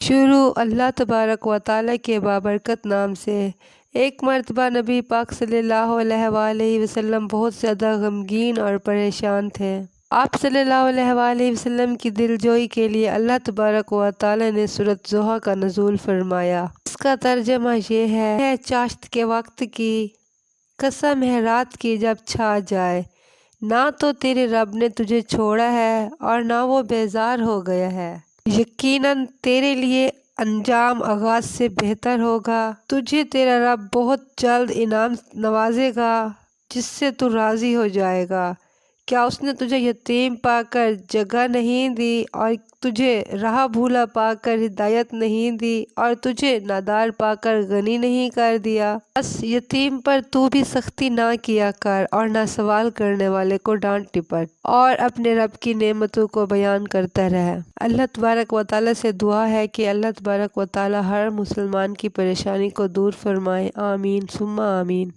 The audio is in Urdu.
شروع اللہ تبارک و تعالیٰ کے بابرکت نام سے۔ ایک مرتبہ نبی پاک صلی اللہ علیہ وآلہ وسلم بہت زیادہ غمگین اور پریشان تھے۔ آپ صلی اللہ علیہ وآلہ وسلم کی دلجوئی کے لیے اللہ تبارک و تعالیٰ نے سورۃ ضحیٰ کا نزول فرمایا۔ اس کا ترجمہ یہ ہے چاشت کے وقت کی قسم ہے رات کی جب چھا جائے، نہ تو تیرے رب نے تجھے چھوڑا ہے اور نہ وہ بیزار ہو گیا ہے۔ یقیناً تیرے لیے انجام آغاز سے بہتر ہوگا۔ تجھے تیرا رب بہت جلد انعام نوازے گا جس سے تو راضی ہو جائے گا۔ کیا اس نے تجھے یتیم پا کر جگہ نہیں دی اور تجھے راہ بھولا پا کر ہدایت نہیں دی اور تجھے نادار پا کر غنی نہیں کر دیا؟ بس یتیم پر تو بھی سختی نہ کیا کر اور نہ سوال کرنے والے کو ڈانٹ ڈپٹ، اور اپنے رب کی نعمتوں کو بیان کرتا رہ۔ اللہ تبارک و تعالیٰ سے دعا ہے کہ اللہ تبارک و تعالیٰ ہر مسلمان کی پریشانی کو دور فرمائے، آمین ثم آمین۔